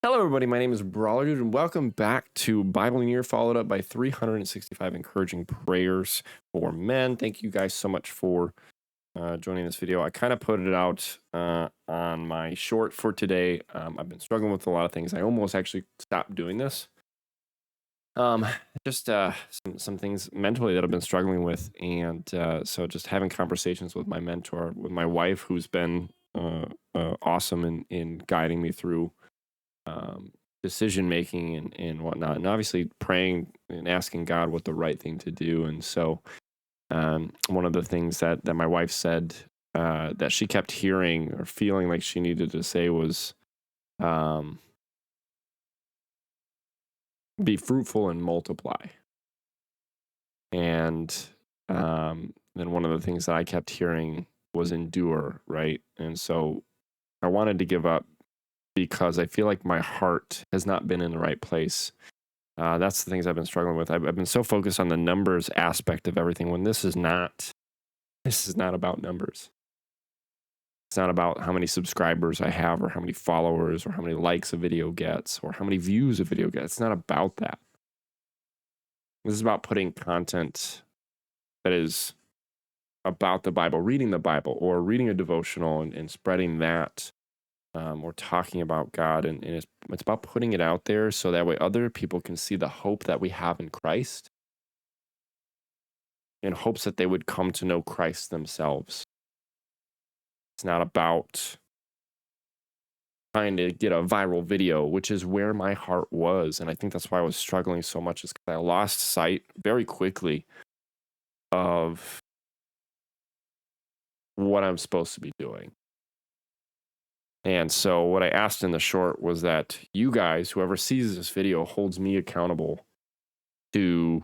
Hello, everybody. My name is BrawlerDood, and welcome back to Bible in a Year, followed up by 365 encouraging prayers for men. Thank you guys so much for joining this video. I kind of put it out on my short for today. I've been struggling with a lot of things. I almost actually stopped doing this. Just some things mentally that I've been struggling with, and so just having conversations with my mentor, with my wife, who's been awesome in guiding me through decision making and whatnot, and obviously praying and asking God what the right thing to do. And so one of the things that my wife said that she kept hearing or feeling like she needed to say was be fruitful and multiply. And then one of the things that I kept hearing was endure, right? And so I wanted to give up because I feel like my heart has not been in the right place. That's the things I've been struggling with. I've been so focused on the numbers aspect of everything when this is not about numbers. It's not about how many subscribers I have or how many followers or how many likes a video gets or how many views a video gets. It's not about that. This is about putting content that is about the Bible, reading the Bible or reading a devotional and spreading that. Or talking about God, and it's about putting it out there so that way other people can see the hope that we have in Christ, in hopes that they would come to know Christ themselves. It's not about trying to get a viral video, which is where my heart was, and I think that's why I was struggling so much, is because I lost sight very quickly of what I'm supposed to be doing. And so what I asked in the short was that you guys, whoever sees this video, holds me accountable to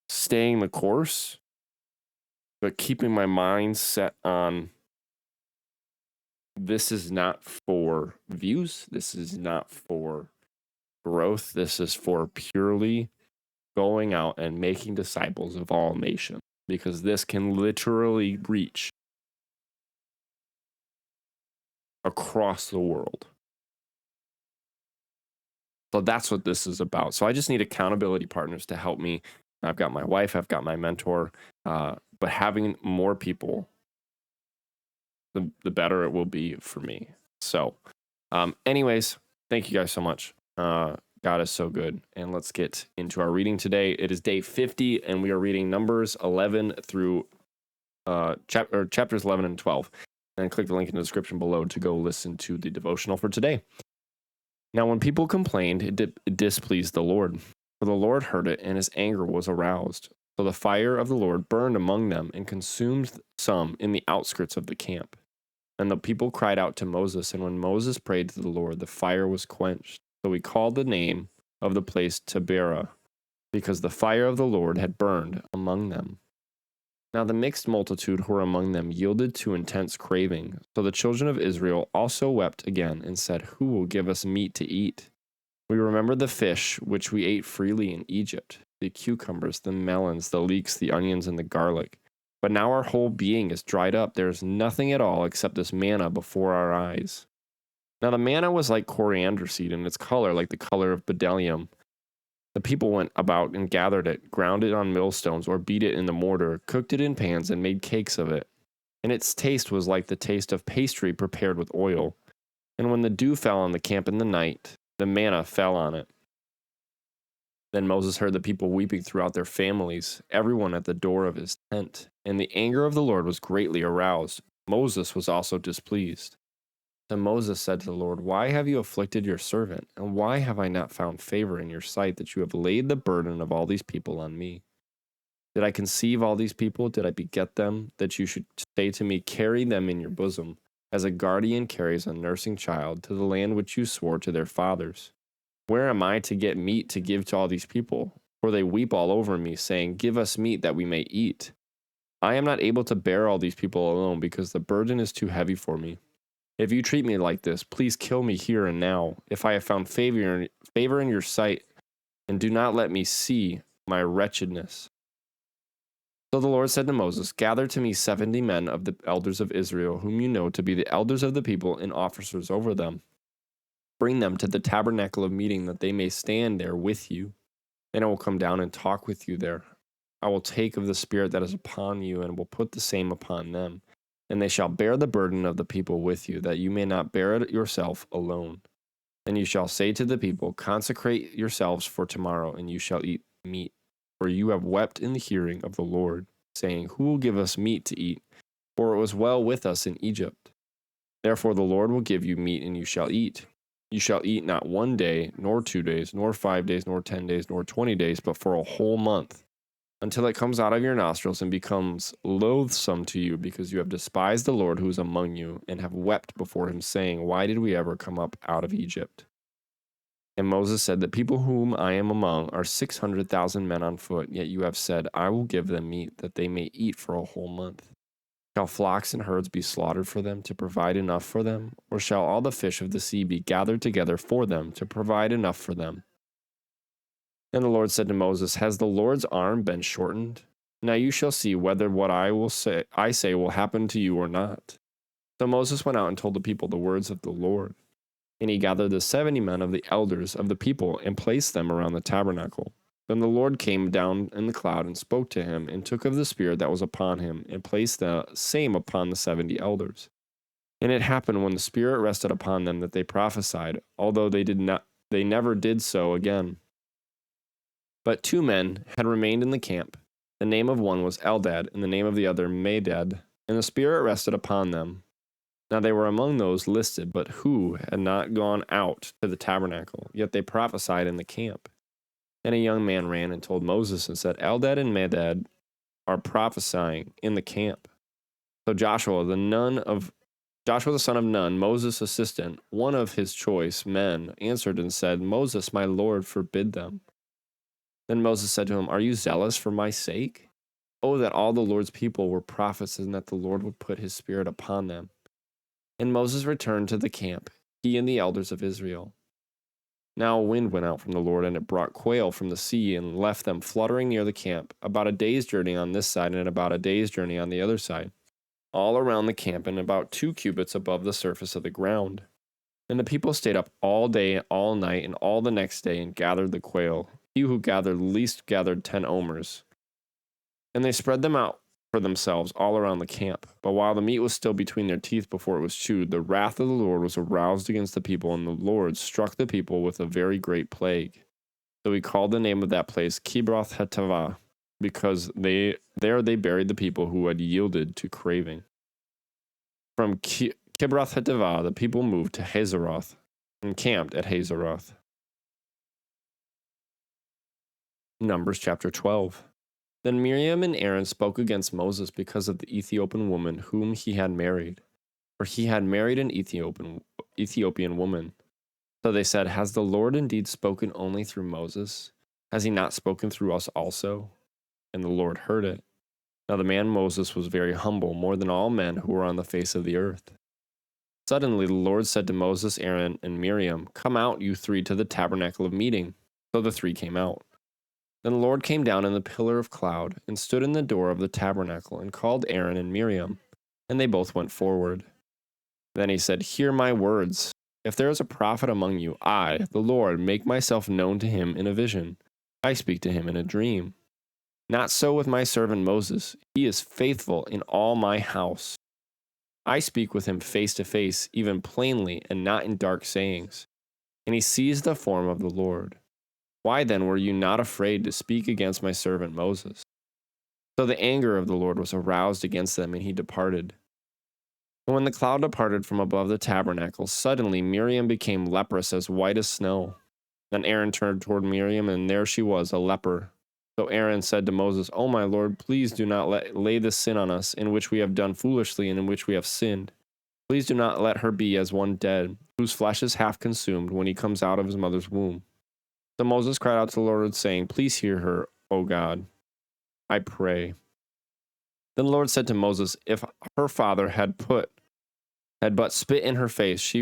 staying the course, but keeping my mind set on this is not for views. This is not for growth. This is for purely going out and making disciples of all nations, because this can literally reach across the world. So that's what this is about. So I just need accountability partners to help me. I've got my wife, I've got my mentor, but having more people, the better it will be for me. So anyways, thank you guys so much. God is so good. And let's get into our reading today. It is day 50, and we are reading Numbers 11 through chapters 11 and 12. And click the link in the description below to go listen to the devotional for today. Now, when people complained, it displeased the Lord, for the Lord heard it, and his anger was aroused. So the fire of the Lord burned among them and consumed some in the outskirts of the camp. And the people cried out to Moses, and when Moses prayed to the Lord, the fire was quenched. So he called the name of the place Taberah, because the fire of the Lord had burned among them. Now the mixed multitude who were among them yielded to intense craving. So the children of Israel also wept again and said, "Who will give us meat to eat? We remember the fish which we ate freely in Egypt, the cucumbers, the melons, the leeks, the onions, and the garlic. But now our whole being is dried up. There is nothing at all except this manna before our eyes." Now the manna was like coriander seed, and its color like the color of bdellium. The people went about and gathered it, ground it on millstones, or beat it in the mortar, cooked it in pans, and made cakes of it. And its taste was like the taste of pastry prepared with oil. And when the dew fell on the camp in the night, the manna fell on it. Then Moses heard the people weeping throughout their families, everyone at the door of his tent. And the anger of the Lord was greatly aroused. Moses was also displeased. Then Moses said to the Lord, "Why have you afflicted your servant? And why have I not found favor in your sight that you have laid the burden of all these people on me? Did I conceive all these people? Did I beget them? That you should say to me, 'Carry them in your bosom,' as a guardian carries a nursing child, to the land which you swore to their fathers? Where am I to get meat to give to all these people? For they weep all over me, saying, 'Give us meat that we may eat.' I am not able to bear all these people alone, because the burden is too heavy for me. If you treat me like this, please kill me here and now, if I have found favor in your sight, and do not let me see my wretchedness." So the Lord said to Moses, "Gather to me 70 men of the elders of Israel, whom you know to be the elders of the people and officers over them. Bring them to the tabernacle of meeting, that they may stand there with you. Then I will come down and talk with you there. I will take of the Spirit that is upon you, and will put the same upon them. And they shall bear the burden of the people with you, that you may not bear it yourself alone. And you shall say to the people, consecrate yourselves for tomorrow, and you shall eat meat. For you have wept in the hearing of the Lord, saying, who will give us meat to eat? For it was well with us in Egypt. Therefore the Lord will give you meat, and you shall eat. You shall eat not 1 day, nor 2 days, nor 5 days, nor 10 days, nor 20 days, but for a whole month, until it comes out of your nostrils and becomes loathsome to you, because you have despised the Lord who is among you, and have wept before him, saying, why did we ever come up out of Egypt? And Moses said, the people whom I am among are 600,000 men on foot, yet you have said, I will give them meat, that they may eat for a whole month. Shall flocks and herds be slaughtered for them, to provide enough for them? Or shall all the fish of the sea be gathered together for them, to provide enough for them? And the Lord said to Moses, has the Lord's arm been shortened? Now you shall see whether what I say will happen to you or not. So Moses went out and told the people the words of the Lord. And he gathered the 70 men of the elders of the people, and placed them around the tabernacle. Then the Lord came down in the cloud and spoke to him, and took of the Spirit that was upon him, and placed the same upon the 70 elders. And it happened when the Spirit rested upon them that they prophesied, although they never did so again. But 2 men had remained in the camp. The name of one was Eldad, and the name of the other Medad, and the Spirit rested upon them. Now they were among those listed, but who had not gone out to the tabernacle, yet they prophesied in the camp. Then a young man ran and told Moses and said, Eldad and Medad are prophesying in the camp. So Joshua the son of Nun, Moses' assistant, one of his choice men, answered and said, Moses, my Lord, forbid them. Then Moses said to him, are you zealous for my sake? Oh, that all the Lord's people were prophets, and that the Lord would put his Spirit upon them. And Moses returned to the camp, he and the elders of Israel. Now a wind went out from the Lord, and it brought quail from the sea, and left them fluttering near the camp, about a day's journey on this side, and about a day's journey on the other side, all around the camp, and about 2 cubits above the surface of the ground. And the people stayed up all day, all night, and all the next day, and gathered the quail. He who gathered least gathered 10 omers. And they spread them out for themselves all around the camp. But while the meat was still between their teeth before it was chewed, the wrath of the Lord was aroused against the people, and the Lord struck the people with a very great plague. So he called the name of that place Kibroth Hattaavah, because there they buried the people who had yielded to craving. From Kibroth Hattaavah, the people moved to Hazeroth, and camped at Hazeroth. Numbers chapter 12. Then Miriam and Aaron spoke against Moses because of the Ethiopian woman whom he had married, for he had married an Ethiopian woman. So they said, has the Lord indeed spoken only through Moses? Has he not spoken through us also? And the Lord heard it. Now the man Moses was very humble, more than all men who were on the face of the earth. Suddenly the Lord said to Moses, Aaron, and Miriam, come out, you 3, to the tabernacle of meeting. So the 3 came out. Then the Lord came down in the pillar of cloud, and stood in the door of the tabernacle, and called Aaron and Miriam, and they both went forward. Then he said, hear my words. If there is a prophet among you, I, the Lord, make myself known to him in a vision. I speak to him in a dream. Not so with my servant Moses. He is faithful in all my house. I speak with him face to face, even plainly, and not in dark sayings. And he sees the form of the Lord. Why then were you not afraid to speak against my servant Moses? So the anger of the Lord was aroused against them, and he departed. And when the cloud departed from above the tabernacle, suddenly Miriam became leprous, as white as snow. Then Aaron turned toward Miriam, and there she was, a leper. So Aaron said to Moses, O my Lord, please do not lay this sin on us, in which we have done foolishly and in which we have sinned. Please do not let her be as one dead, whose flesh is half consumed when he comes out of his mother's womb. So Moses cried out to the Lord, saying, please hear her, O God, I pray. Then the Lord said to Moses, if her father had but spit in her face,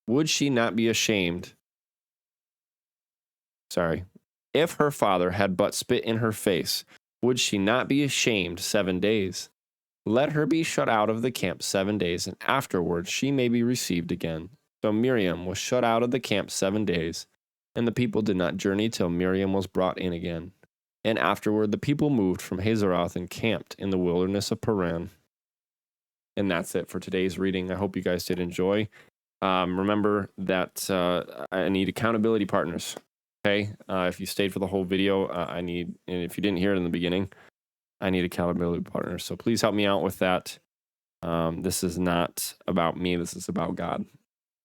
would she not be ashamed? If her father had but spit in her face, would she not be ashamed 7 days? Let her be shut out of the camp 7 days, and afterwards she may be received again. So Miriam was shut out of the camp 7 days, and the people did not journey till Miriam was brought in again. And afterward the people moved from Hazeroth and camped in the wilderness of Paran. And that's it for today's reading. I hope you guys did enjoy. Remember that I need accountability partners. Okay, if you stayed for the whole video, and if you didn't hear it in the beginning, I need accountability partners. So please help me out with that. This is not about me. This is about God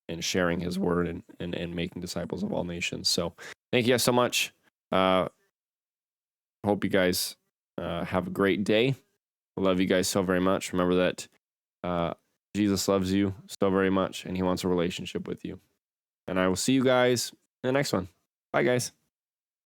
and sharing his word and making disciples of all nations. So thank you guys so much. Hope you guys have a great day. I love you guys so very much. Remember that Jesus loves you so very much, and he wants a relationship with you. And I will see you guys in the next one. Bye, guys.